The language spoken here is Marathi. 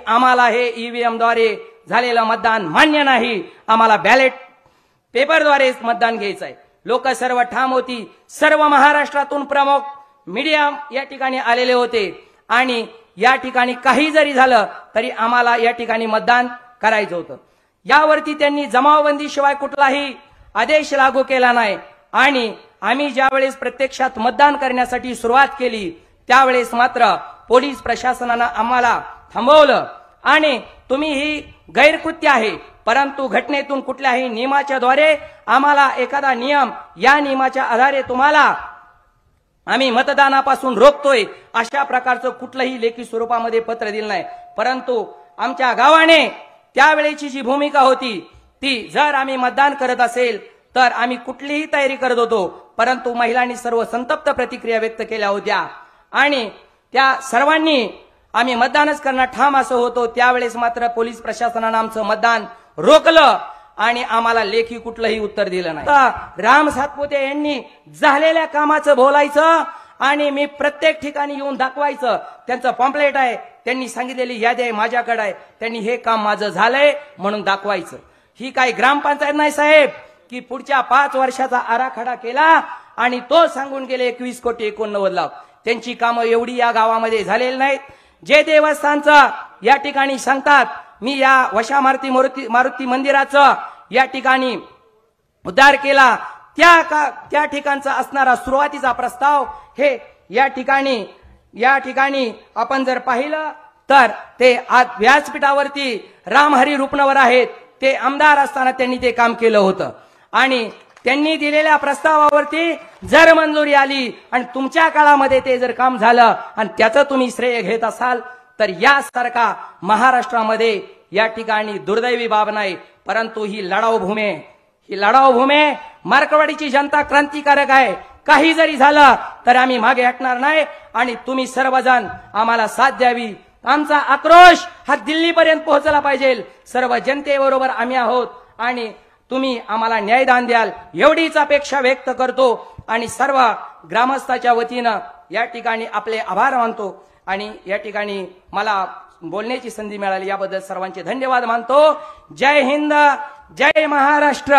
आम्हाला हे ईव्हीएम द्वारे झालेलं मतदान मान्य नाही, आम्हाला बॅलेट पेपरद्वारे मतदान घ्यायचं आहे। लोक सर्व ठाम होती, सर्व महाराष्ट्रातून प्रमुख मीडिया या ठिकाणी आलेले होते आणि या ठिकाणी काही जरी झालं तरी आम्हाला या ठिकाणी मतदान करायचं होतं। यावरती त्यांनी जमावबंदी शिवाय कुठलाही आदेश लागू केला नाही आणि आम्ही ज्यावेळेस प्रत्यक्षात मतदान करण्यासाठी सुरुवात केली त्यावेळेस मात्र पोलीस प्रशासनाने आम्हाला थांबवलं आणि तुम्ही ही गैरकृत्य आहे, परंतु घटनेतून कुठल्याही नियमाच्या द्वारे आम्हाला एखादा नियम या नियमाच्या आधारे तुम्हाला आम्ही मतदानापासून रोखतोय अशा प्रकारचं कुठलंही लेखी स्वरूपामध्ये पत्र दिलं नाही। परंतु आमच्या गावाने त्यावेळेची जी भूमिका होती ती जर आम्ही मतदान करत असेल तर आम्ही कुठलीही तयारी करत होतो, परंतु महिलांनी सर्व संतप्त प्रतिक्रिया व्यक्त केल्या होत्या आणि त्या सर्वांनी आम्ही मतदानच करणार ठाम असं होतो। त्यावेळेस मात्र पोलीस प्रशासनाने आमचं मतदान रोखलं आणि आम्हाला लेखी कुठलंही उत्तर दिलं नाही। राम सातपुते यांनी झालेल्या कामाचं बोलायचं आणि मी प्रत्येक ठिकाणी येऊन दाखवायचं, त्यांचं पॉम्पलेट आहे, त्यांनी सांगितलेली यादी आहे माझ्याकडे आहे, त्यांनी हे काम माझं झालंय म्हणून दाखवायचं। ही काही ग्रामपंचायत नाही साहेब की पुढच्या 5 वर्षाचा आराखडा केला आणि तो सांगून गेले 21,89,00,000। त्यांची कामं एवढी या गावामध्ये झालेली नाहीत। जे देवस्थानचं या ठिकाणी सांगतात मी या वशा मारुती मंदिराचं या ठिकाणी उद्धार केला, त्या ठिकाणचा असणारा सुरुवातीचा प्रस्ताव हे या ठिकाणी आपण जर पाहिलं तर ते आज व्यासपीठावरती रामहरी रुपनवर आहेत, ते आमदार असताना त्यांनी ते काम केलं होतं आणि त्यांनी दिलेल्या प्रस्तावावरती जर मंजुरी आली आणि तुमच्या काळामध्ये ते जर काम झालं आणि त्याचं तुम्ही श्रेय घेत असाल तर यासारखा महाराष्ट्रामध्ये या ठिकाणी दुर्दैवी बाब नाही। परंतु ही लढाऊ भूमी मार्कवाडीची जनता क्रांतिकारक आहे, काही जरी झालं तर आम्ही मागे हटणार नाही आणि तुम्ही सर्वजण आम्हाला साथ द्यावी। आमचा आक्रोश हा दिल्लीपर्यंत पोहोचला पाहिजे, सर्व जनतेबरोबर आम्ही आहोत आणि तुम्ही आम्हाला न्यायदान द्याल एवढीच अपेक्षा व्यक्त करतो आणि सर्व ग्रामस्थाच्या वतीनं या ठिकाणी आपले आभार मानतो आणि या ठिकाणी मला बोलण्याची संधी मिळाली याबद्दल सर्वांचे धन्यवाद मानतो। जय हिंद, जय महाराष्ट्र।